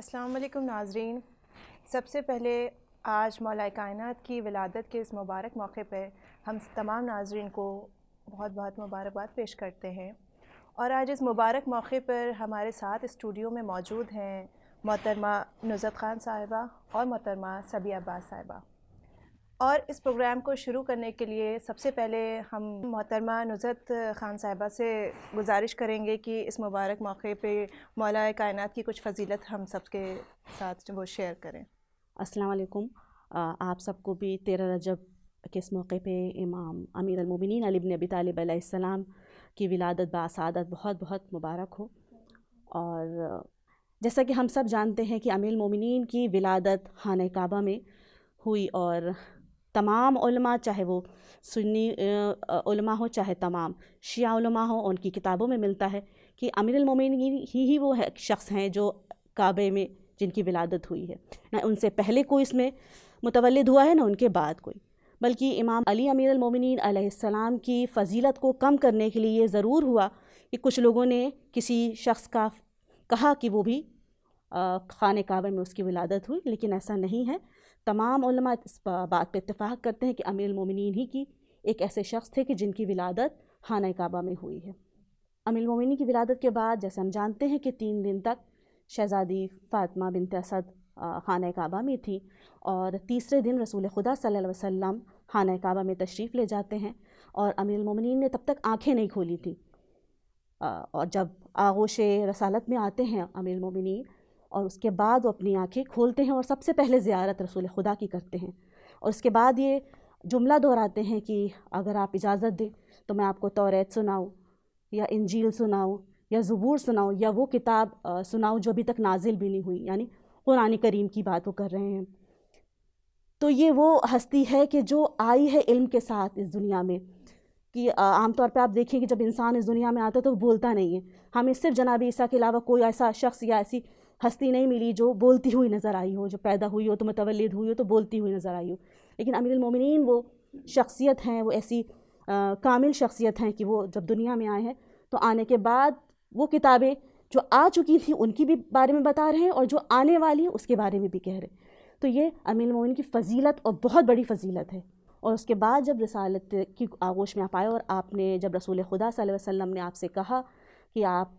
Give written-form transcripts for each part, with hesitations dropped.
السلام علیکم ناظرین، سب سے پہلے آج مولا کائنات کی ولادت کے اس مبارک موقع پر ہم تمام ناظرین کو بہت بہت مبارکباد پیش کرتے ہیں۔ اور آج اس مبارک موقع پر ہمارے ساتھ اسٹوڈیو میں موجود ہیں محترمہ نصرت خان صاحبہ اور محترمہ صبیہ عباس صاحبہ۔ اور اس پروگرام کو شروع کرنے کے لیے سب سے پہلے ہم محترمہ نصرت خان صاحبہ سے گزارش کریں گے کہ اس مبارک موقع پہ مولا کائنات کی کچھ فضیلت ہم سب کے ساتھ وہ شیئر کریں۔ السلام علیکم۔ آپ سب کو بھی 13 رجب کے اس موقع پہ امام امیر المومنین علی بن ابی طالب علیہ السلام کی ولادت بسعادت بہت بہت مبارک ہو۔ اور جیسا کہ ہم سب جانتے ہیں کہ امیر المومنین کی ولادت خانہ کعبہ میں ہوئی، اور تمام علماء، چاہے وہ سنی علماء ہوں چاہے تمام شیعہ علماء ہوں، ان کی کتابوں میں ملتا ہے کہ امیر المومنین ہی وہ شخص ہیں جو کعبے میں جن کی ولادت ہوئی ہے۔ نہ ان سے پہلے کوئی اس میں متولد ہوا ہے، نہ ان کے بعد کوئی، بلکہ امام علی امیر المومنین علیہ السلام کی فضیلت کو کم کرنے کے لیے یہ ضرور ہوا کہ کچھ لوگوں نے کسی شخص کا کہا کہ وہ بھی خانہ کعبہ میں اس کی ولادت ہوئی، لیکن ایسا نہیں ہے۔ تمام علماء اس بات پہ اتفاق کرتے ہیں کہ امیر المومنین ہی کی ایک ایسے شخص تھے کہ جن کی ولادت خانہ کعبہ میں ہوئی ہے۔ امیر المومنین کی ولادت کے بعد جیسے ہم جانتے ہیں کہ 3 دن تک شہزادی فاطمہ بنت اسد خانہ کعبہ میں تھی، اور تیسرے دن رسول خدا صلی اللہ علیہ وسلم خانہ کعبہ میں تشریف لے جاتے ہیں، اور امیر المومنین نے تب تک آنکھیں نہیں کھولی تھیں۔ اور جب آغوش رسالت میں آتے ہیں امیر المومنین، اور اس کے بعد وہ اپنی آنکھیں کھولتے ہیں اور سب سے پہلے زیارت رسول خدا کی کرتے ہیں، اور اس کے بعد یہ جملہ دہراتے ہیں کہ اگر آپ اجازت دیں تو میں آپ کو توریت سناؤں یا انجیل سناؤں یا زبور سناؤں، یا وہ کتاب سناؤں جو ابھی تک نازل بھی نہیں ہوئی، یعنی قرآن کریم کی بات وہ کر رہے ہیں۔ تو یہ وہ ہستی ہے کہ جو آئی ہے علم کے ساتھ اس دنیا میں، کہ عام طور پہ آپ دیکھیں کہ جب انسان اس دنیا میں آتا ہے تو وہ بولتا نہیں ہے۔ ہمیں صرف جناب عیسیٰ کے علاوہ کوئی ایسا شخص یا ایسی ہستی نہیں ملی جو بولتی ہوئی نظر آئی ہو، جو پیدا ہوئی ہو تو متولد ہوئی ہو تو بولتی ہوئی نظر آئی ہو، لیکن امیر المومنین وہ شخصیت ہیں، وہ ایسی کامل شخصیت ہیں کہ وہ جب دنیا میں آئے ہیں تو آنے کے بعد وہ کتابیں جو آ چکی تھیں ان کی بھی بارے میں بتا رہے ہیں، اور جو آنے والی ہیں اس کے بارے میں بھی کہہ رہے ہیں۔ تو یہ امیر المومنین کی فضیلت اور بہت بڑی فضیلت ہے۔ اور اس کے بعد جب رسالت کی آغوش میں آپ آئے، اور آپ نے جب رسول خدا صلی اللہ علیہ وسلم نے آپ سے کہا کہ آپ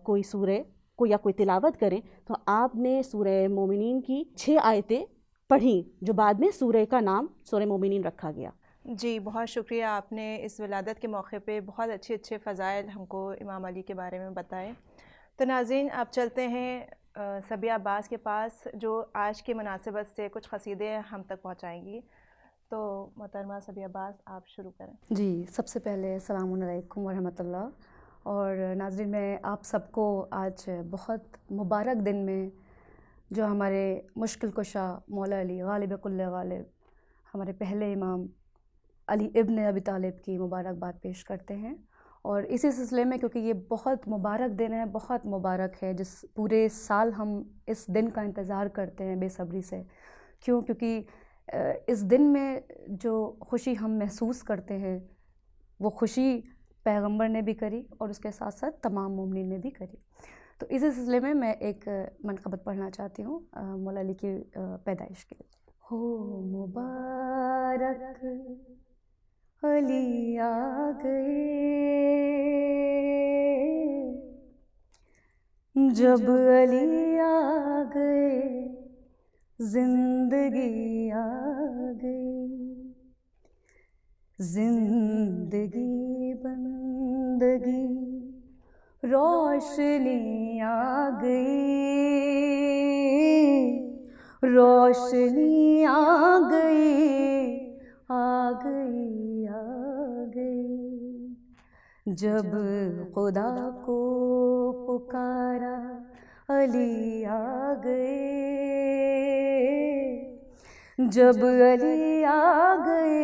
کوئی سورہ یا کوئی تلاوت کریں، تو آپ نے سورہ مومنین کی 6 آیتیں پڑھیں، جو بعد میں سورہ کا نام سورہ مومنین رکھا گیا۔ جی بہت شکریہ، آپ نے اس ولادت کے موقع پہ بہت اچھے فضائل ہم کو امام علی کے بارے میں بتائے۔ تو ناظرین اب چلتے ہیں صبیہ عباس کے پاس، جو آج کی مناسبت سے کچھ قصیدے ہم تک پہنچائیں گی۔ تو محترمہ صبیہ عباس آپ شروع کریں۔ جی، سب سے پہلے السلام علیکم ورحمۃ اللہ۔ اور ناظرین، میں آپ سب کو آج بہت مبارک دن میں جو ہمارے مشکل کشا مولا علی غالب کل غالب، ہمارے پہلے امام علی ابن ابی طالب کی مبارکباد پیش کرتے ہیں۔ اور اسی سلسلے میں کیونکہ یہ بہت مبارک دن ہے، بہت مبارک ہے، جس پورے سال ہم اس دن کا انتظار کرتے ہیں بے صبری سے، کیونکہ اس دن میں جو خوشی ہم محسوس کرتے ہیں وہ خوشی پیغمبر نے بھی کری، اور اس کے ساتھ ساتھ تمام مومنین نے بھی کری۔ تو اسی سلسلے میں ایک منقبت پڑھنا چاہتی ہوں مولا علی کی پیدائش کے لیے۔ ہو مبارک علی آ گئے، جب علی آ گئے زندگی آ گئی، زندگی بندگی روشنی آ گئی، روشنی آ گئی، آ گئی، آ گئی۔ جب خدا کو پکارا علی آ گئے، جب علی آ گئے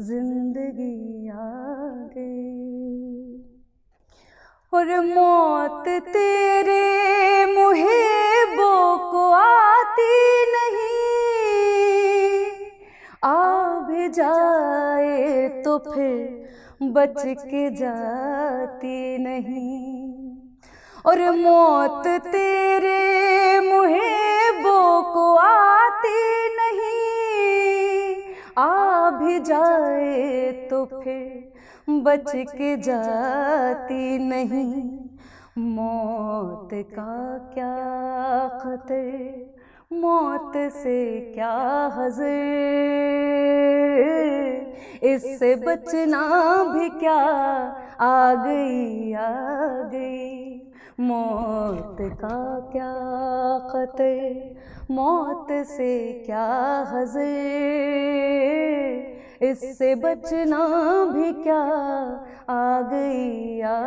زندگی آ گئی۔ اور موت تیرے محبوں کو آتی نہیں، آ بھی جائے تو پھر بچ کے جاتی نہیں۔ اور موت تیرے پھر بچ کے جاتی نہیں، موت کا کیا خطر، موت سے کیا حذر، اس سے بچنا بھی کیا، آ گئی آ گئی، موت کا کیا خطر، موت سے کیا حذر، اس سے بچنا بھی کیا، آ گئی آ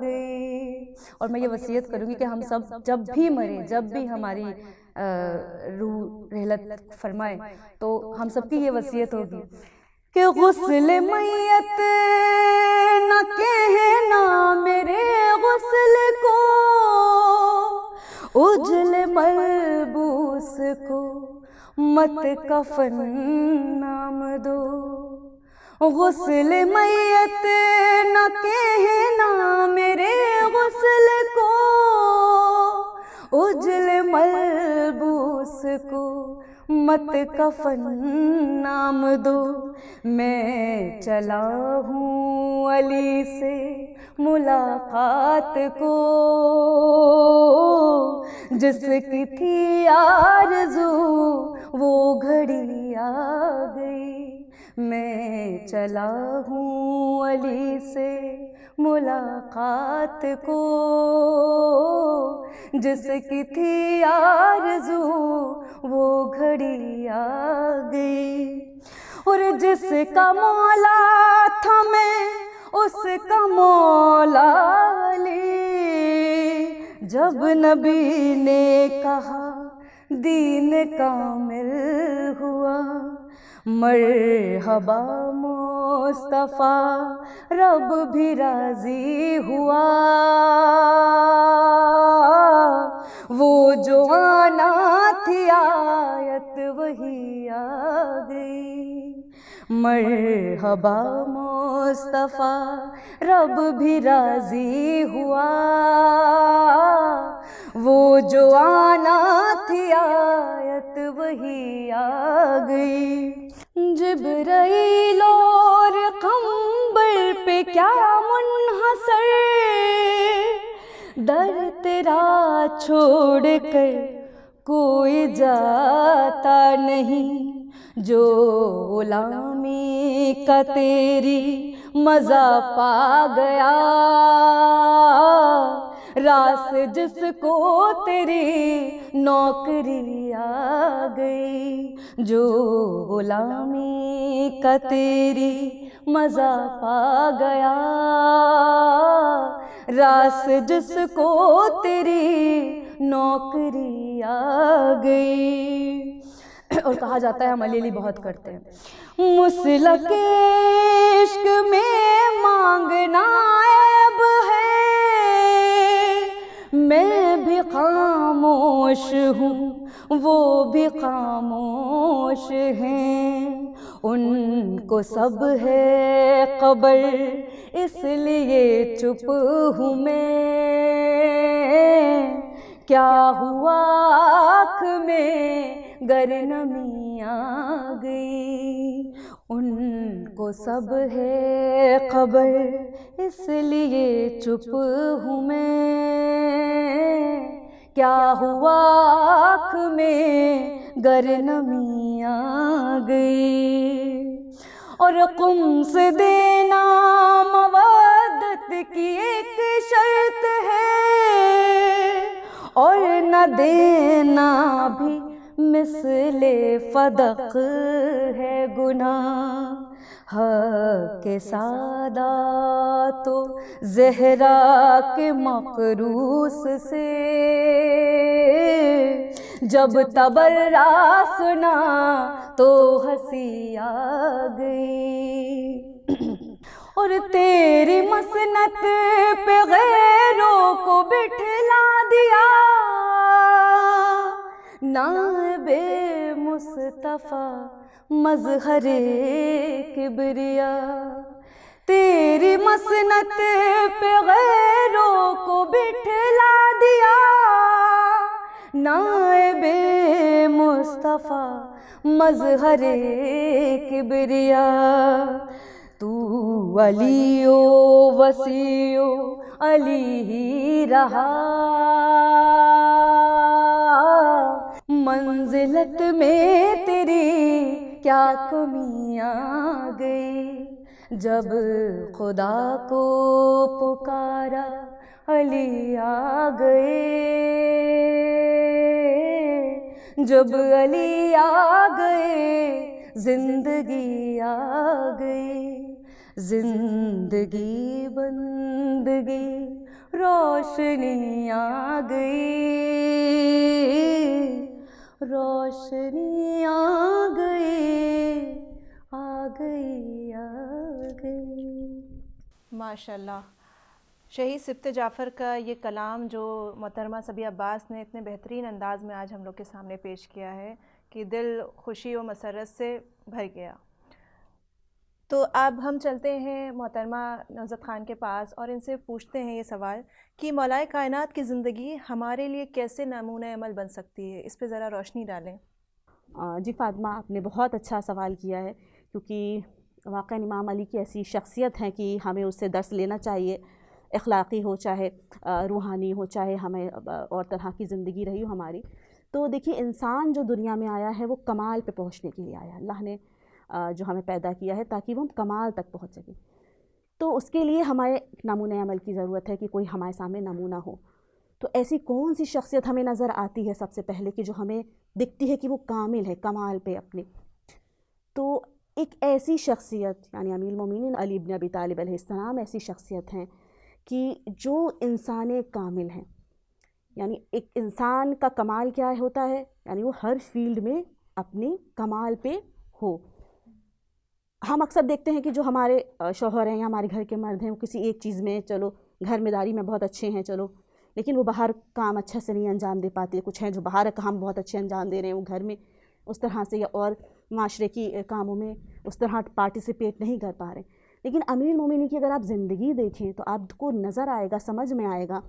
گئی۔ اور میں یہ وصیت کروں گی کہ ہم سب جب بھی مریں، جب بھی ہماری روح رحلت فرمائے، تو ہم سب کی یہ وصیت ہوگی کہ غسل میت نہ کہنا میرے غسل کو، اجل ملبوس کو مت کفن نام دو، غسل میت نہ کہنا میرے غسل کو، اجل ملبوس کو مت کفن نام دو، میں چلا ہوں علی سے ملاقات کو، جس کی تھی آرزو وہ گھڑی آ گئی، میں چلا ہوں علی سے ملاقات کو، جس کی تھی آرزو وہ گھڑی آ گئی، اور جس کا مولا تھا میں اس کا مولا علی، جب نبی نے کہا دین کامل ہوا، مرحبا مصطفیٰ رب بھی راضی ہوا، وہ جو آنا تھی آیت وہی آ گئی، مرحبا مصطفیٰ رب بھی راضی ہوا، وہ جو آنا تھی آیت وہی آ گئی، جبرائیل اور قمبر پہ کیا منحصر، در تیرا چھوڑ کر کوئی جاتا نہیں، جو غلامی کا تیری مزہ پا گیا، راس جس کو تیری نوکری آ گئی، جو غلامی کا تیری مزہ پا گیا، راس جس کو تیری نوکری آ گئی۔ اور کہا جاتا ہے، ہم علی علی بہت کرتے ہیں، مسلک عشق میں مانگنا عیب ہے، میں بھی خاموش ہوں وہ بھی خاموش ہیں، ان کو سب ہے قبر اس لیے چپ ہوں میں، کیا ہوا آنکھ میں گر نمی آ گئی، ان کو سب ہے قبر اس لیے چپ ہوں میں، کیا ہوا آنکھ میں گر نمی آ گئی، اور قم سے دینا مودت کی ایک شرط ہے، اور نہ دینا بھی مثل فدق ہے گناہ، حق کے سادات و زہرا کے مقروس سے جب تبرا سنا تو ہنسی آ گئی، اور تیری مسنت پہ غیروں کو بٹھلا دیا، نائب مصطفیٰ مظہر کبریا، تیری مسنت پہ غیروں کو بٹھلا دیا، نائب مصطفیٰ مظہر کبریا، تو علی و وسیع علی ہی رہا، منزلت میں تیری کیا کمی آ گئی، جب خدا کو پکارا علی آ گئے، جب علی آ گئے زندگی آ گئی، زندگی بندگی روشنی آ گئی، روشنی آ گئی، آ گئی، آ گئی۔ ماشاء اللہ، شہید سبط جعفر کا یہ کلام جو محترمہ صبیہ عباس نے اتنے بہترین انداز میں آج ہم لوگ کے سامنے پیش کیا ہے کہ دل خوشی و مسرت سے بھر گیا۔ تو اب ہم چلتے ہیں محترمہ نوزت خان کے پاس اور ان سے پوچھتے ہیں یہ سوال کہ مولا کائنات کی زندگی ہمارے لیے کیسے نمونہ عمل بن سکتی ہے، اس پہ ذرا روشنی ڈالیں۔ جی فاطمہ، آپ نے بہت اچھا سوال کیا ہے، کیونکہ واقعاً امام علی کی ایسی شخصیت ہیں کہ ہمیں اس سے درس لینا چاہیے، اخلاقی ہو چاہے روحانی ہو، چاہے ہمیں اور طرح کی زندگی رہی ہو ہماری۔ تو دیکھیے، انسان جو دنیا میں آیا ہے وہ کمال پہ پہنچنے کے لیے آیا ہے، اللہ نے جو ہمیں پیدا کیا ہے تاکہ وہ ہم کمال تک پہنچ سکیں۔ تو اس کے لیے ہمارے نمونہ عمل کی ضرورت ہے کہ کوئی ہمارے سامنے نمونہ ہو۔ تو ایسی کون سی شخصیت ہمیں نظر آتی ہے سب سے پہلے کہ جو ہمیں دکھتی ہے کہ وہ کامل ہے، کمال پہ اپنے؟ تو ایک ایسی شخصیت یعنی امیر المومنین علی بن ابی طالب علیہ السلام ایسی شخصیت ہیں کہ جو انسان کامل ہیں۔ یعنی ایک انسان کا کمال کیا ہوتا ہے؟ یعنی وہ ہر فیلڈ میں اپنے کمال پہ ہو۔ ہم اکثر دیکھتے ہیں کہ جو ہمارے شوہر ہیں یا ہمارے گھر کے مرد ہیں وہ کسی ایک چیز میں، چلو گھر میں داری میں بہت اچھے ہیں چلو، لیکن وہ باہر کام اچھا سے نہیں انجام دے پاتے۔ کچھ ہیں جو باہر کام بہت اچھے انجام دے رہے ہیں، وہ گھر میں اس طرح سے یا اور معاشرے کی کاموں میں اس طرح پارٹیسپیٹ نہیں کر پا رہے۔ لیکن امیر المومنین کی اگر آپ زندگی دیکھیں تو آپ کو نظر آئے گا، سمجھ میں آئے گا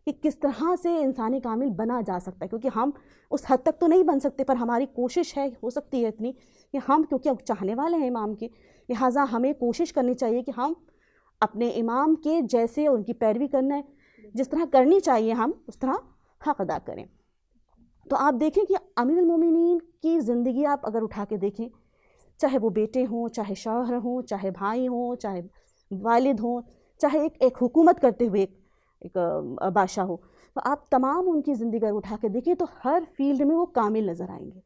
کہ کس طرح سے انسانی کامل بنا جا سکتا ہے، کیونکہ ہم اس حد تک تو نہیں بن سکتے، پر ہماری کوشش ہے، ہو سکتی ہے اتنی کہ ہم، کیونکہ چاہنے والے ہیں امام کے، لہٰذا ہمیں کوشش کرنی چاہیے کہ ہم اپنے امام کے جیسے ان کی پیروی کرنا ہے، جس طرح کرنی چاہیے ہم اس طرح حق ادا کریں۔ تو آپ دیکھیں کہ امیر المومنین کی زندگی آپ اگر اٹھا کے دیکھیں، چاہے وہ بیٹے ہوں، چاہے شوہر ہوں، چاہے بھائی ہوں، چاہے والد ہوں، چاہے ایک حکومت کرتے ہوئے ایک بادشاہ ہو، تو آپ تمام ان کی زندگی اگر اٹھا کے دیکھیں تو ہر فیلڈ میں وہ کامل نظر آئیں گے۔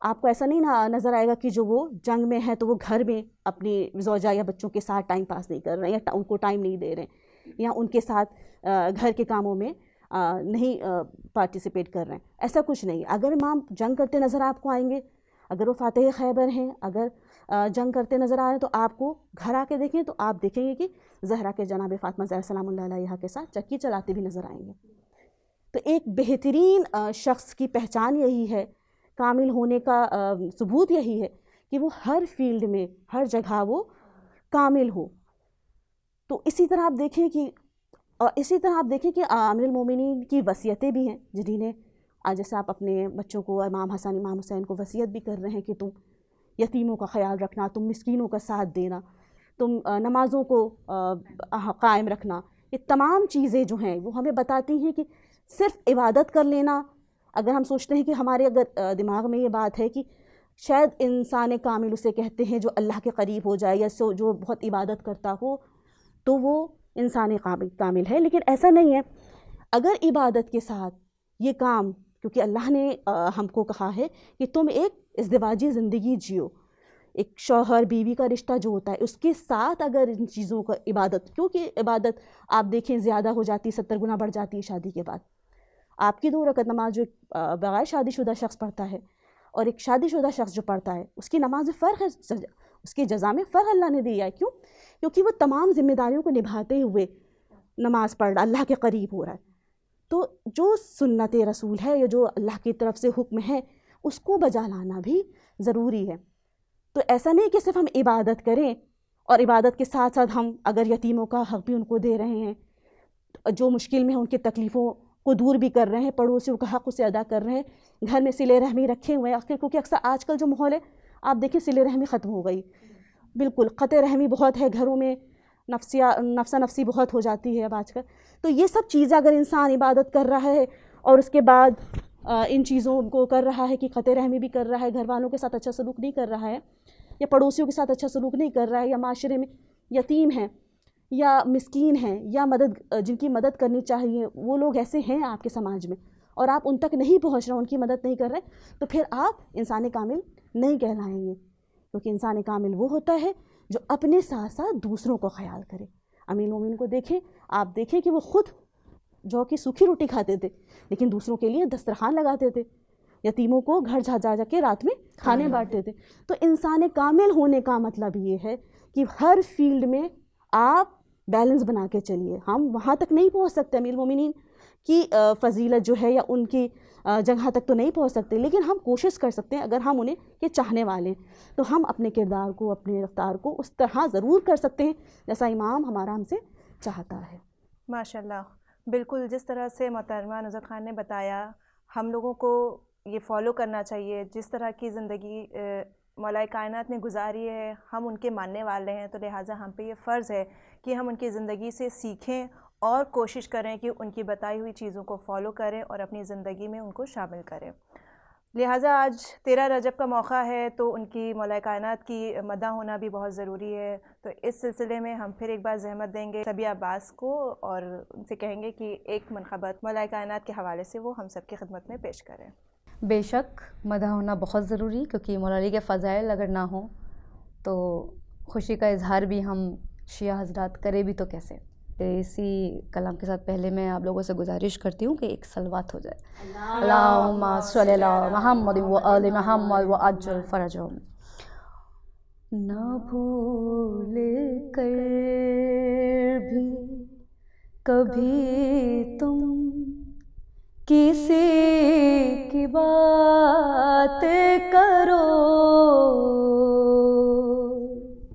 آپ کو ایسا نہیں نظر آئے گا کہ جو وہ جنگ میں ہے تو وہ گھر میں اپنی زوجہ یا بچوں کے ساتھ ٹائم پاس نہیں کر رہے ہیں یا ان کو ٹائم نہیں دے رہے ہیں یا ان کے ساتھ گھر کے کاموں میں نہیں پارٹیسپیٹ کر رہے ہیں، ایسا کچھ نہیں۔ اگر امام جنگ کرتے نظر آپ کو آئیں گے، اگر وہ فاتح خیبر ہیں، اگر جنگ کرتے نظر آ رہے ہیں، تو آپ کو گھر آ کے دیکھیں تو آپ دیکھیں گے کہ زہرا کے جناب فاطمہ زہرا سلام اللہ علیہا کے ساتھ چکی چلاتے بھی نظر آئیں گے۔ تو ایک بہترین شخص کی پہچان یہی ہے، کامل ہونے کا ثبوت یہی ہے کہ وہ ہر فیلڈ میں ہر جگہ وہ کامل ہو۔ تو اسی طرح آپ دیکھیں کہ امیر المومنین کی وصیتیں بھی ہیں، جنہیں جیسے آپ اپنے بچوں کو امام حسن امام حسین کو وصیت بھی کر رہے ہیں کہ تم یتیموں کا خیال رکھنا، تم مسکینوں کا ساتھ دینا، تم نمازوں کو قائم رکھنا۔ یہ تمام چیزیں جو ہیں وہ ہمیں بتاتی ہیں کہ صرف عبادت کر لینا، اگر ہم سوچتے ہیں کہ ہمارے اگر دماغ میں یہ بات ہے کہ شاید انسان کامل اسے کہتے ہیں جو اللہ کے قریب ہو جائے یا جو بہت عبادت کرتا ہو تو وہ انسان کامل ہے، لیکن ایسا نہیں ہے۔ اگر عبادت کے ساتھ یہ کام، کیونکہ اللہ نے ہم کو کہا ہے کہ تم ایک ازدواجی زندگی جیو، ایک شوہر بیوی کا رشتہ جو ہوتا ہے اس کے ساتھ اگر ان چیزوں کا عبادت، کیونکہ عبادت آپ دیکھیں زیادہ ہو جاتی ہے، 70 گنا بڑھ جاتی ہے شادی کے بعد۔ آپ کی 2 رکعت نماز جو بغیر شادی شدہ شخص پڑھتا ہے اور ایک شادی شدہ شخص جو پڑھتا ہے اس کی نماز میں فرق ہے، اس کی جزا میں فرق اللہ نے دیا ہے۔ کیوں؟ کیونکہ وہ تمام ذمہ داریوں کو نبھاتے ہوئے نماز پڑھ رہا، اللہ کے قریب ہو رہا ہے۔ تو جو سنت رسول ہے یا جو اللہ کی طرف سے حکم ہے اس کو بجا لانا بھی ضروری ہے۔ تو ایسا نہیں کہ صرف ہم عبادت کریں اور عبادت کے ساتھ ساتھ ہم اگر یتیموں کا حق بھی ان کو دے رہے ہیں، جو مشکل میں ہیں ان کی تکلیفوں کو دور بھی کر رہے ہیں، پڑوسیوں کا حق اسے ادا کر رہے ہیں، گھر میں صلہ رحمی رکھے ہوئے ہیں، کیونکہ اکثر آج کل جو ماحول ہے آپ دیکھیں صلہ رحمی ختم ہو گئی، بالکل قطع رحمی بہت ہے گھروں میں، نفسا نفسی بہت ہو جاتی ہے اب آج کل. تو یہ سب چیزیں اگر انسان عبادت کر رہا ہے اور اس کے بعد ان چیزوں کو کر رہا ہے کہ قطع رحمی بھی کر رہا ہے، گھر والوں کے ساتھ اچھا سلوک نہیں کر رہا ہے، یا پڑوسیوں کے ساتھ اچھا سلوک نہیں کر رہا ہے، یا معاشرے میں یتیم ہیں یا مسکین ہیں یا جن کی مدد کرنی چاہیے وہ لوگ ایسے ہیں آپ کے سماج میں، اور آپ ان تک نہیں پہنچ رہے، ان کی مدد نہیں کر رہے، تو پھر آپ انسان کامل نہیں کہلائیں گے. کیونکہ انسان کامل وہ ہوتا ہے جو اپنے ساتھ ساتھ دوسروں کو خیال کرے. امیر المومنین کو دیکھیں، آپ دیکھیں کہ وہ خود جو کہ سوکھی روٹی کھاتے تھے لیکن دوسروں کے لیے دسترخوان لگاتے تھے، یتیموں کو گھر جا کے رات میں کھانے بانٹتے تھے. تو انسان کامل ہونے کا مطلب یہ ہے کہ ہر فیلڈ میں آپ بیلنس بنا کے چلیے. ہم وہاں تک نہیں پہنچ سکتے امیر المومنین کی فضیلت جو ہے یا ان کی جگہ تک تو نہیں پہنچ سکتے، لیکن ہم کوشش کر سکتے ہیں اگر ہم انہیں یہ چاہنے والے ہیں تو ہم اپنے کردار کو، اپنے رفتار کو اس طرح ضرور کر سکتے ہیں جیسا امام ہمارا ہم سے چاہتا ہے. ماشاء اللہ، بالکل جس طرح سے محترمہ نظر خان نے بتایا ہم لوگوں کو یہ فالو کرنا چاہیے. جس طرح کی زندگی مولا کائنات نے گزاری ہے، ہم ان کے ماننے والے ہیں، تو لہٰذا ہم پہ یہ فرض ہے کہ ہم ان کی زندگی سے سیکھیں اور کوشش کریں کہ ان کی بتائی ہوئی چیزوں کو فالو کریں اور اپنی زندگی میں ان کو شامل کریں. لہٰذا آج 13 رجب کا موقع ہے تو ان کی مولا کائنات کی مدح ہونا بھی بہت ضروری ہے. تو اس سلسلے میں ہم پھر ایک بار زحمت دیں گے سبیہ عباس کو اور ان سے کہیں گے کہ ایک منقبت مولا کائنات کے حوالے سے وہ ہم سب کی خدمت میں پیش کریں. بے شک مدح ہونا بہت ضروری، کیونکہ مولا علی کے فضائل اگر نہ ہوں تو خوشی کا اظہار بھی ہم شیعہ حضرات کرے بھی تو کیسے. اسی کلام کے ساتھ پہلے میں آپ لوگوں سے گزارش کرتی ہوں کہ ایک صلوات ہو جائے. اللہم صلی علی محمد و آل محمد و عجل فرجہم. نہ بھول کر بھی کبھی تم کسی کی بات کرو،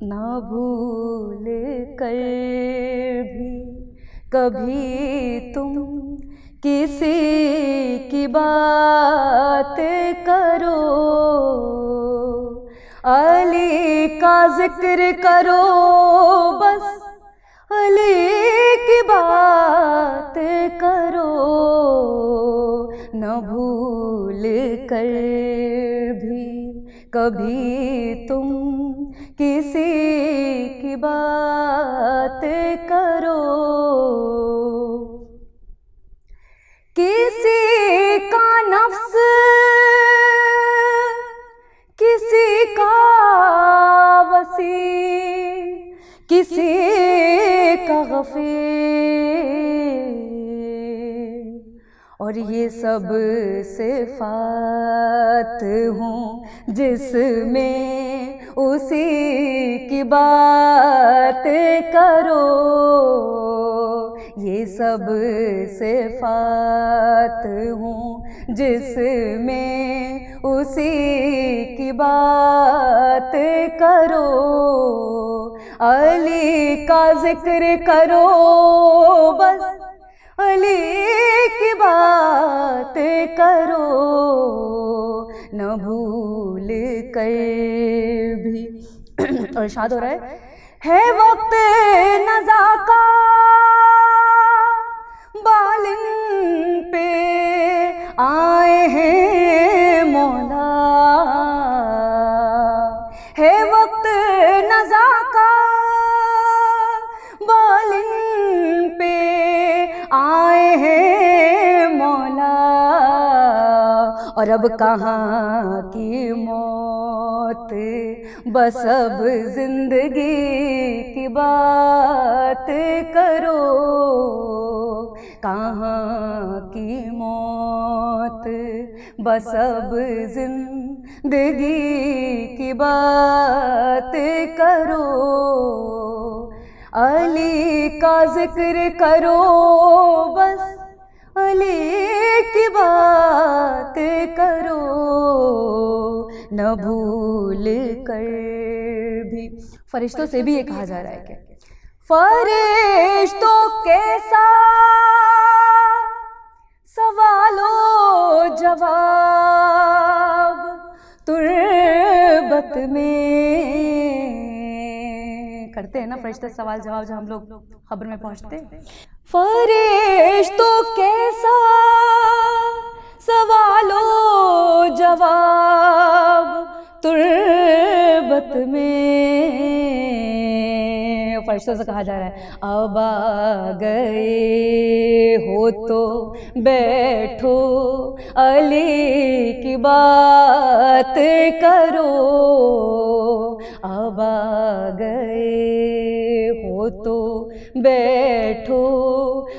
نہ بھول کر بھی کبھی تم کسی کی بات کرو، علی کا ذکر کرو بس، علی کی بات کرو، نہ بھول کر بھی کبھی تم کسی کی بات کرو. کسی کا نفس کسی کا وسیع کسی کا غفیر، اور یہ سب صفات ہوں جس میں اسی کی بات کرو، یہ سب صفات ہوں جس میں اسی کی بات کرو، علی کا ذکر کرو بس، علی کی بات کرو، نہ بھول کر بھی. اور ارشاد ہو رہا ہے وقت نزا کا بالن پہ آئے ہیں مولا، ہے وقت نزا کا بالن پہ آئے ہیں مولا، اور اب کہاں کی موت بس اب زندگی کی بات کرو، کہاں کی موت بس اب زندگی کی بات کرو، علی کا ذکر کرو بس، علی کی بات کرو، نہ بھول کر بھی. فرشتوں سے بھی یہ کہا جا رہا ہے کہ فرشتوں کے ساتھ سوال و جواب تربت میں کرتے ہیں نا فرشتے سوال جواب جو ہم لوگ خبر میں پہنچتے ہیں، فرشتوں کیسا سوال و جواب تربت میں، فرشتوں سے کہا جا رہا ہے اب آ گئے ہو تو بیٹھو علی کی بات کرو، اب آ گئے ہو تو بیٹھو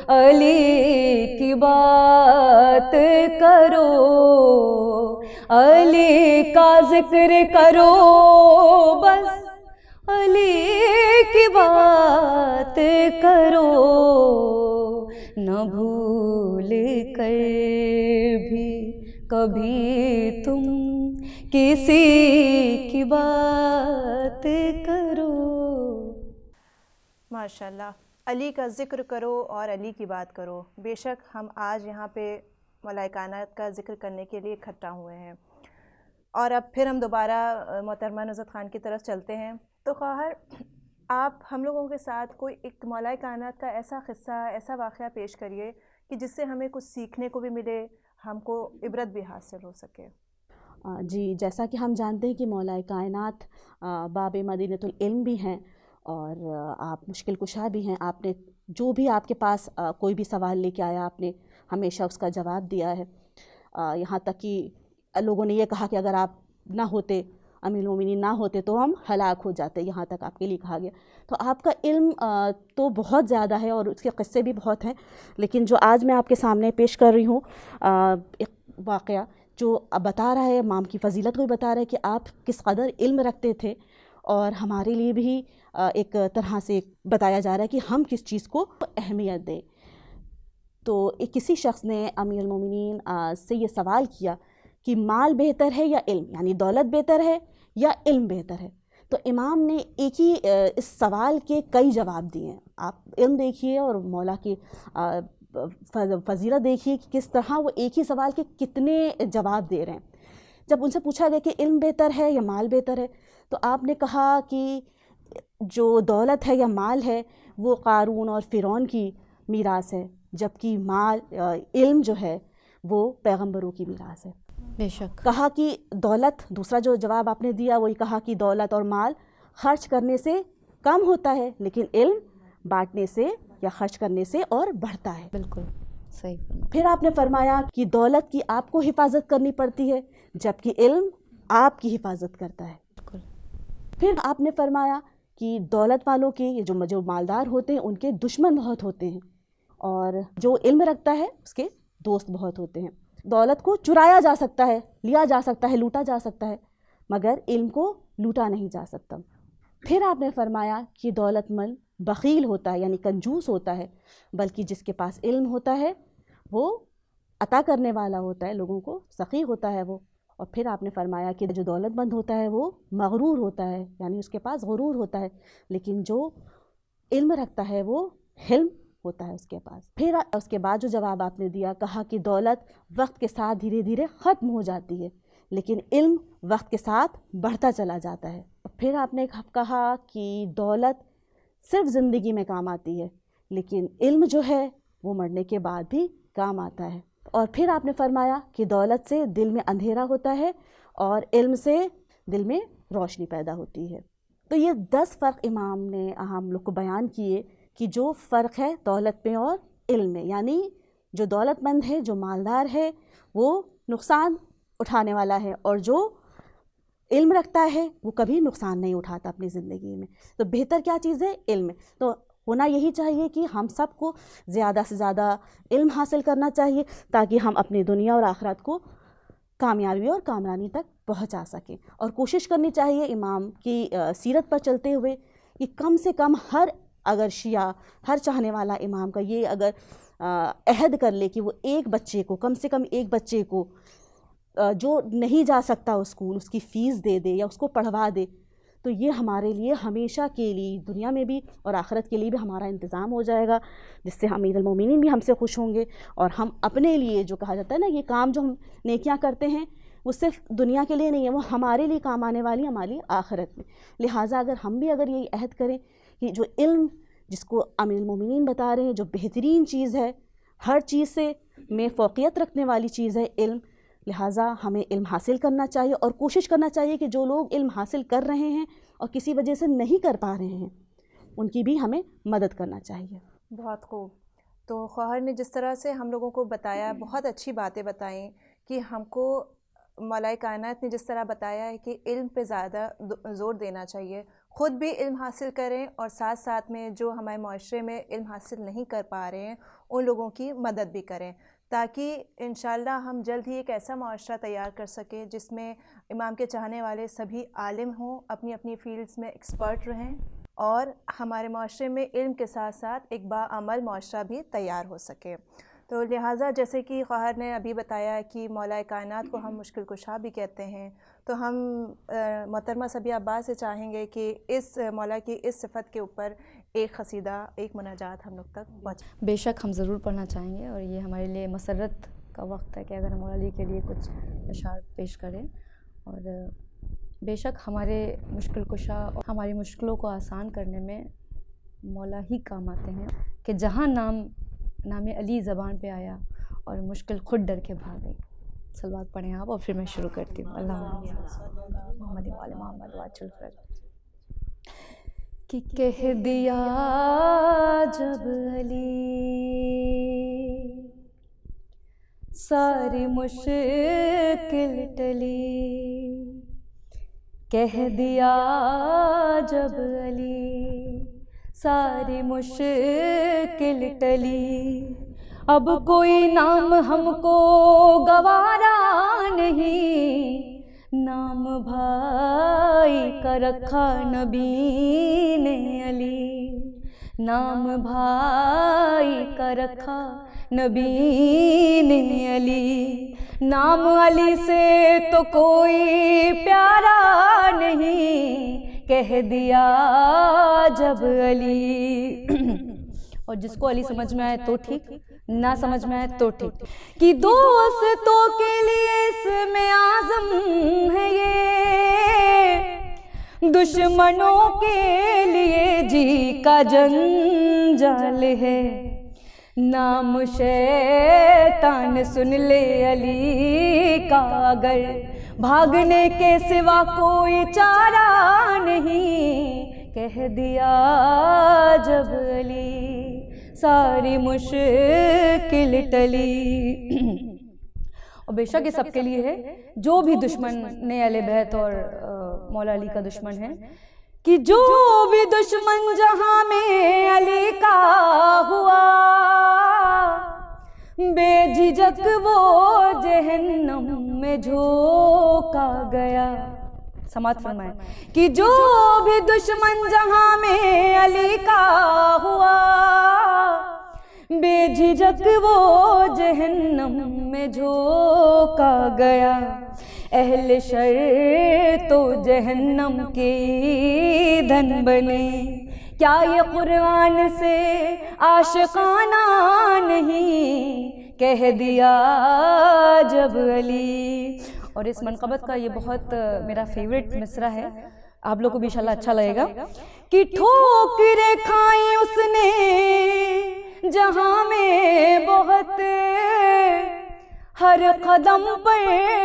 علی کی بات کرو، علی کا ذکر کرو بس علی کی بات کرو، نہ بھول کر بھی کبھی تم کسی کی بات کرو۔ ماشاءاللہ، علی کا ذکر کرو اور علی کی بات کرو۔ بے شک ہم آج یہاں پہ مولا کائنات کا ذکر کرنے کے لیے اکٹھا ہوئے ہیں، اور اب پھر ہم دوبارہ محترمہ نصرت خان کی طرف چلتے ہیں۔ تو خواہر، آپ ہم لوگوں کے ساتھ کوئی ایک مولا کائنات کا ایسا قصہ، ایسا واقعہ پیش کریے کہ جس سے ہمیں کچھ سیکھنے کو بھی ملے، ہم کو عبرت بھی حاصل ہو سکے۔ جی، جیسا کہ ہم جانتے ہیں کہ مولا کائنات باب مدینۃ العلم بھی ہیں، اور آپ مشکل کشا بھی ہیں۔ آپ نے جو بھی آپ کے پاس کوئی بھی سوال لے کے آیا، آپ نے ہمیشہ اس کا جواب دیا ہے، یہاں تک کہ لوگوں نے یہ کہا کہ اگر آپ نہ ہوتے، امیر المومنین نہ ہوتے تو ہم ہلاک ہو جاتے، یہاں تک آپ کے لیے کہا گیا۔ تو آپ کا علم تو بہت زیادہ ہے اور اس کے قصے بھی بہت ہیں، لیکن جو آج میں آپ کے سامنے پیش کر رہی ہوں ایک واقعہ جو بتا رہا ہے، امام کی فضیلت کو بھی بتا رہا ہے کہ آپ کس قدر علم رکھتے تھے، اور ہمارے لیے بھی ایک طرح سے بتایا جا رہا ہے کہ ہم کس چیز کو اہمیت دیں۔ تو کسی شخص نے امیر المومنین سے یہ سوال کیا کہ مال بہتر ہے یا علم، یعنی دولت بہتر ہے یا علم بہتر ہے؟ تو امام نے ایک ہی اس سوال کے کئی جواب دیے ہیں۔ آپ علم دیکھیے اور مولا کی فضیلت دیکھیے کہ کس طرح وہ ایک ہی سوال کے کتنے جواب دے رہے ہیں۔ جب ان سے پوچھا گیا کہ علم بہتر ہے یا مال بہتر ہے، تو آپ نے کہا کہ جو دولت ہے یا مال ہے وہ قارون اور فرعون کی میراث ہے، جبکہ مال علم جو ہے وہ پیغمبروں کی میراث ہے۔ بے شک۔ کہا کہ دولت، دوسرا جو جواب آپ نے دیا وہی کہا کہ دولت اور مال خرچ کرنے سے کم ہوتا ہے، لیکن علم بانٹنے سے یا خرچ کرنے سے اور بڑھتا ہے۔ بالکل صحیح۔ پھر آپ نے فرمایا کہ دولت کی آپ کو حفاظت کرنی پڑتی ہے، جبکہ علم آپ کی حفاظت کرتا ہے۔ بالکل۔ پھر آپ نے فرمایا کہ دولت والوں کے، جو مالدار ہوتے ہیں ان کے دشمن بہت ہوتے ہیں، اور جو علم رکھتا ہے اس کے دوست بہت ہوتے ہیں۔ دولت کو چرایا جا سکتا ہے، لیا جا سکتا ہے، لوٹا جا سکتا ہے، مگر علم کو لوٹا نہیں جا سکتا۔ پھر آپ نے فرمایا کہ دولت مند بخیل ہوتا ہے، یعنی کنجوس ہوتا ہے، بلکہ جس کے پاس علم ہوتا ہے وہ عطا کرنے والا ہوتا ہے، لوگوں کو سخی ہوتا ہے وہ۔ اور پھر آپ نے فرمایا کہ جو دولت مند ہوتا ہے وہ مغرور ہوتا ہے، یعنی اس کے پاس غرور ہوتا ہے، لیکن جو علم رکھتا ہے وہ حلم ہوتا ہے اس کے پاس۔ پھر اس کے بعد جو جواب آپ نے دیا، کہا کہ دولت وقت کے ساتھ دھیرے دھیرے ختم ہو جاتی ہے، لیکن علم وقت کے ساتھ بڑھتا چلا جاتا ہے۔ پھر آپ نے کہا کہ دولت صرف زندگی میں کام آتی ہے، لیکن علم جو ہے وہ مرنے کے بعد بھی کام آتا ہے۔ اور پھر آپ نے فرمایا کہ دولت سے دل میں اندھیرا ہوتا ہے اور علم سے دل میں روشنی پیدا ہوتی ہے۔ تو یہ 10 فرق امام نے ہم لوگ کو بیان کیے کہ جو فرق ہے دولت میں اور علم میں، یعنی جو دولت مند ہے، جو مالدار ہے، وہ نقصان اٹھانے والا ہے، اور جو علم رکھتا ہے وہ کبھی نقصان نہیں اٹھاتا اپنی زندگی میں۔ تو بہتر کیا چیز ہے؟ علم۔ تو ہونا یہی چاہیے کہ ہم سب کو زیادہ سے زیادہ علم حاصل کرنا چاہیے، تاکہ ہم اپنی دنیا اور آخرت کو کامیابی اور کامرانی تک پہنچا سکیں۔ اور کوشش کرنی چاہیے امام کی سیرت پر چلتے ہوئے کہ کم سے کم اگر شیعہ، ہر چاہنے والا امام کا یہ اگر عہد کر لے کہ وہ ایک بچے کو، کم سے کم ایک بچے کو جو نہیں جا سکتا اسکول، اس کی فیس دے دے یا اس کو پڑھوا دے، تو یہ ہمارے لیے ہمیشہ کے لیے دنیا میں بھی اور آخرت کے لیے بھی ہمارا انتظام ہو جائے گا، جس سے امیر المومنین بھی ہم سے خوش ہوں گے، اور ہم اپنے لیے جو کہا جاتا ہے نا، یہ کام جو ہم نیکیاں کرتے ہیں وہ صرف دنیا کے لیے نہیں ہے، وہ ہمارے لیے کام آنے والی ہماری آخرت میں۔ لہٰذا اگر ہم بھی یہ عہد کریں کہ جو علم جس کو امیر المومنین بتا رہے ہیں جو بہترین چیز ہے، ہر چیز سے میں فوقیت رکھنے والی چیز ہے علم، لہٰذا ہمیں علم حاصل کرنا چاہیے اور کوشش کرنا چاہیے کہ جو لوگ علم حاصل کر رہے ہیں اور کسی وجہ سے نہیں کر پا رہے ہیں ان کی بھی ہمیں مدد کرنا چاہیے۔ بہت خوب۔ تو خواہر نے جس طرح سے ہم لوگوں کو بتایا، بہت اچھی باتیں بتائیں کہ ہم کو مولا کائنات نے جس طرح بتایا ہے کہ علم پہ زیادہ زور دینا چاہیے، خود بھی علم حاصل کریں اور ساتھ ساتھ میں جو ہمارے معاشرے میں علم حاصل نہیں کر پا رہے ہیں ان لوگوں کی مدد بھی کریں، تاکہ انشاءاللہ ہم جلد ہی ایک ایسا معاشرہ تیار کر سکیں جس میں امام کے چاہنے والے سبھی عالم ہوں، اپنی اپنی فیلڈز میں ایکسپرٹ رہیں، اور ہمارے معاشرے میں علم کے ساتھ ساتھ ایک باعمل معاشرہ بھی تیار ہو سکے۔ تو لہٰذا جیسے کہ خواہر نے ابھی بتایا کہ مولا کائنات کو ہم مشکل کشا بھی کہتے ہیں، تو ہم محترمہ صبیہ عباس سے چاہیں گے کہ اس مولا کی اس صفت کے اوپر ایک قصیدہ، ایک مناجات ہم لوگ تک پہنچے۔ بے شک ہم ضرور پڑھنا چاہیں گے، اور یہ ہمارے لیے مسرت کا وقت ہے کہ اگر ہم مولا علی کے لیے کچھ اشعار پیش کریں، اور بے شک ہمارے مشکل کشا اور ہماری مشکلوں کو آسان کرنے میں مولا ہی کام آتے ہیں، کہ جہاں نام علی زبان پہ آیا اور مشکل خود ڈر کے بھاگ گئی۔ صلوات پڑھیں آپ اور پھر میں شروع کرتی ہوں۔ اللہم محمد و آل محمد واجعل خیر کہ کہہ دیا جب علی ساری مشکل ٹلی، کہہ دیا جب علی ساری مشکل ٹلی، اب کوئی نام ہم کو گوارا نہیں، نام بھائی کا رکھا نبی نے علی، نام بھائی کا رکھا نبی نے علی، نام علی سے تو کوئی پیارا نہیں، کہہ دیا جب علی۔ اور جس کو علی سمجھ میں آئے تو ٹھیک، نہ سمجھ میں آئے تو ٹھیک، کہ دوستوں کے لیے اسم اعظم ہے یہ، دشمنوں کے لیے جی کا جنجال ہے، نام شیطان سن لے علی کا اگر، بھاگنے کے سوا کوئی چارہ نہیں، کہہ دیا جب علی ساری مشکل ٹلی۔ اور بے شک یہ سب کے لیے ہے جو بھی دشمن نے اہل بیت اور مولا علی کا دشمن ہے، کہ جو بھی دشمن جہاں میں علی کا ہوا، بے جھجک وہ جہنم میں جھونکا گیا۔ سماعت فرمائیں کہ جو بھی دشمن جہاں میں علی کا ہوا، بے جھجک وہ جہنم میں جھونکا گیا، اہل شر تو جہنم کے ایندھن بنے، کیا یہ قرآن سے عاشقانہ نہیں، کہہ دیا جب علی۔ اور اس منقبت کا یہ بہت میرا فیوریٹ مصرع ہے، آپ لوگ کو بھی انشاءاللہ اچھا لگے گا، کہ ٹھوکریں کھائیں اس نے جہاں میں بہت، ہر قدم پر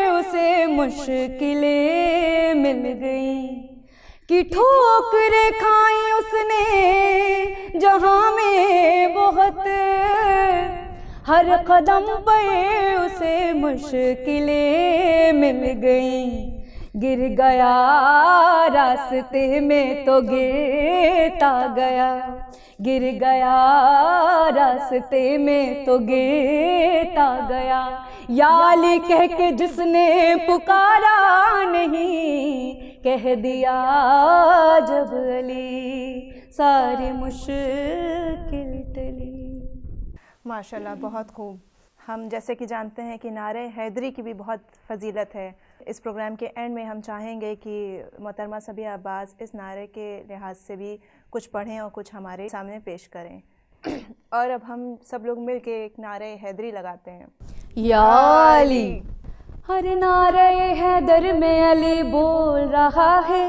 اسے مشکلیں مل گئیں، کہ ٹھوکریں کھائیں اس نے جہاں میں بہت، ہر قدم پر اسے مشکلیں مل گئیں، گر گیا راستے میں تو گرتا گیا، گر گیا راستے میں تو گرتا گیا، یا علی کہہ کے جس نے پکارا نہیں، کہہ دیا جب علی ساری مشکل ٹلی۔ ماشاءاللہ، بہت خوب۔ ہم جیسے کہ جانتے ہیں کہ نعرہ حیدری کی بھی بہت فضیلت ہے۔ اس پروگرام کے اینڈ میں ہم چاہیں گے کہ محترمہ صبیہ عباس اس نعرے کے لحاظ سے بھی کچھ پڑھیں اور کچھ ہمارے سامنے پیش کریں۔ اور اب ہم سب لوگ مل کے ایک نعرہ حیدری لگاتے ہیں۔ یا علی، ہر نعرہ حیدر میں علی بول رہا ہے،